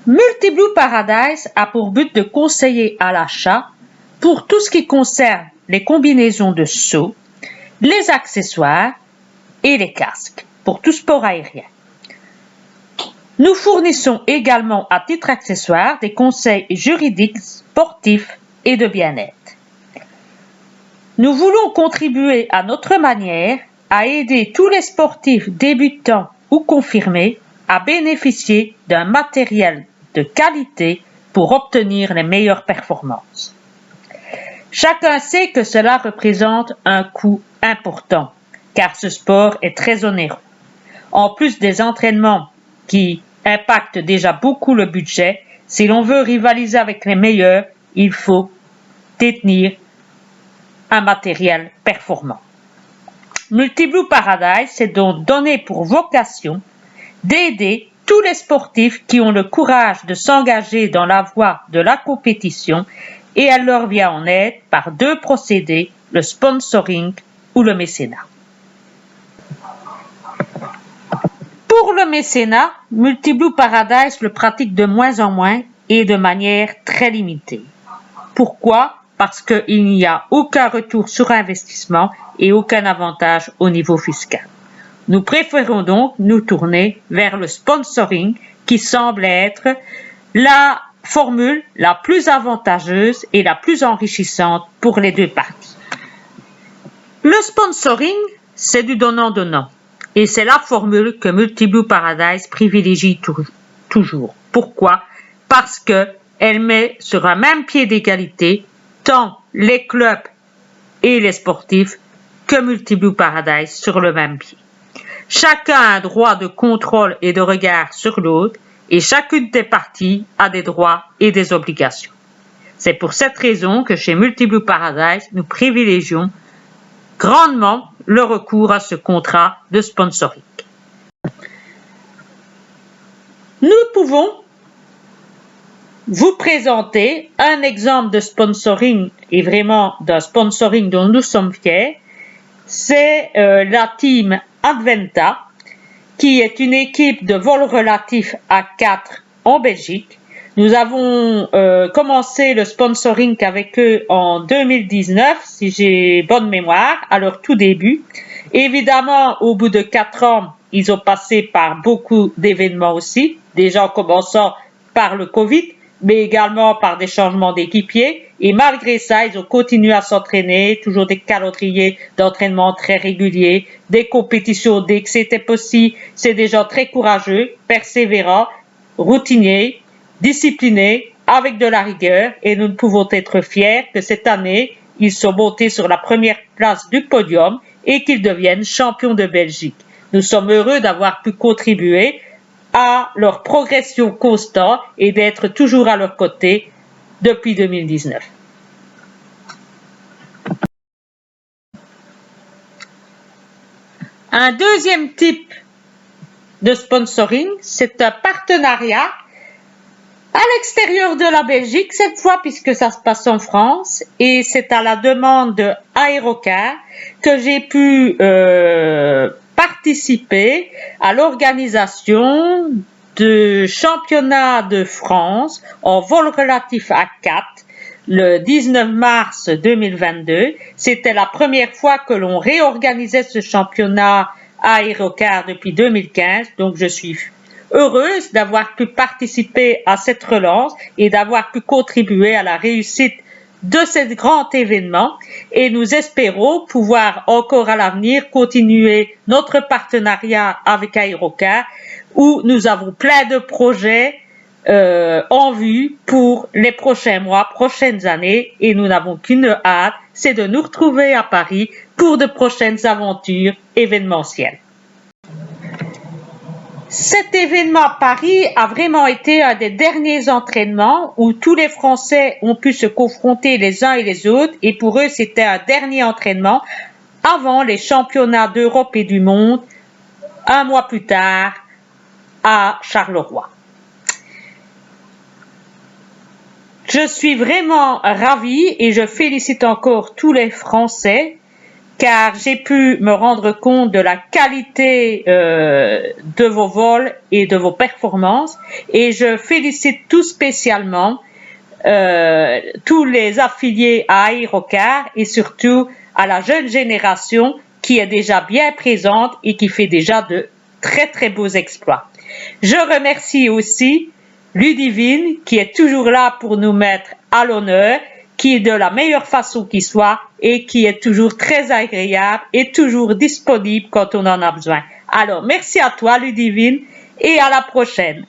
Multiblue Paradise a pour but de conseiller à l'achat pour tout ce qui concerne les combinaisons de sauts, les accessoires et les casques pour tout sport aérien. Nous fournissons également à titre accessoire des conseils juridiques, sportifs et de bien-être. Nous voulons contribuer à notre manière à aider tous les sportifs débutants ou confirmés à bénéficier d'un matériel de qualité pour obtenir les meilleures performances. Chacun sait que cela représente un coût important, car ce sport est très onéreux. En plus des entraînements qui impactent déjà beaucoup le budget, si l'on veut rivaliser avec les meilleurs, il faut détenir un matériel performant. Multiblue Paradise s'est donc donné pour vocation d'aider tous les sportifs qui ont le courage de s'engager dans la voie de la compétition et elle leur vient en aide par deux procédés, le sponsoring ou le mécénat. Pour le mécénat, Multiblue Paradise le pratique de moins en moins et de manière très limitée. Pourquoi ? Parce qu'il n'y a aucun retour sur investissement et aucun avantage au niveau fiscal. Nous préférons donc nous tourner vers le sponsoring qui semble être la formule la plus avantageuse et la plus enrichissante pour les deux parties. Le sponsoring, c'est du donnant-donnant et c'est la formule que Multiblue Paradise privilégie toujours. Pourquoi ? Parce qu'elle met sur un même pied d'égalité tant les clubs et les sportifs que Multiblue Paradise sur le même pied. Chacun a un droit de contrôle et de regard sur l'autre et chacune des parties a des droits et des obligations. C'est pour cette raison que chez Multiblue Paradise, nous privilégions grandement le recours à ce contrat de sponsoring. Nous pouvons vous présenter un exemple de sponsoring et vraiment d'un sponsoring dont nous sommes fiers. C'est la team Adventa, qui est une équipe de vol relatif à 4 en Belgique. Nous avons commencé le sponsoring avec eux en 2019, si j'ai bonne mémoire, à leur tout début. Évidemment, au bout de 4 ans, ils ont passé par beaucoup d'événements aussi, déjà en commençant par le Covid, mais également par des changements d'équipiers. Et malgré ça, ils ont continué à s'entraîner, toujours des calendriers d'entraînement très réguliers, des compétitions dès que c'était possible. C'est des gens très courageux, persévérants, routiniers, disciplinés, avec de la rigueur. Et nous ne pouvons être fiers que cette année, ils sont montés sur la première place du podium et qu'ils deviennent champions de Belgique. Nous sommes heureux d'avoir pu contribuer à leur progression constante et d'être toujours à leur côté depuis 2019. Un deuxième type de sponsoring, c'est un partenariat à l'extérieur de la Belgique, cette fois puisque ça se passe en France, et c'est à la demande de Aerocar que j'ai pu participer à l'organisation de championnat de France en vol relatif à 4 le 19 mars 2022. C'était la première fois que l'on réorganisait ce championnat à Aerocar depuis 2015, donc je suis heureuse d'avoir pu participer à cette relance et d'avoir pu contribuer à la réussite de ce grand événement et nous espérons pouvoir encore à l'avenir continuer notre partenariat avec Aerocar où nous avons plein de projets en vue pour les prochains mois, prochaines années et nous n'avons qu'une hâte, c'est de nous retrouver à Paris pour de prochaines aventures événementielles. Cet événement à Paris a vraiment été un des derniers entraînements où tous les Français ont pu se confronter les uns et les autres et pour eux c'était un dernier entraînement avant les championnats d'Europe et du monde un mois plus tard à Charleroi. Je suis vraiment ravie et je félicite encore tous les Français car j'ai pu me rendre compte de la qualité de vos vols et de vos performances. Et je félicite tout spécialement tous les affiliés à Aerocar et surtout à la jeune génération qui est déjà bien présente et qui fait déjà de très très beaux exploits. Je remercie aussi Ludivine qui est toujours là pour nous mettre à l'honneur, qui est de la meilleure façon qui soit et qui est toujours très agréable et toujours disponible quand on en a besoin. Alors, merci à toi Ludivine et à la prochaine.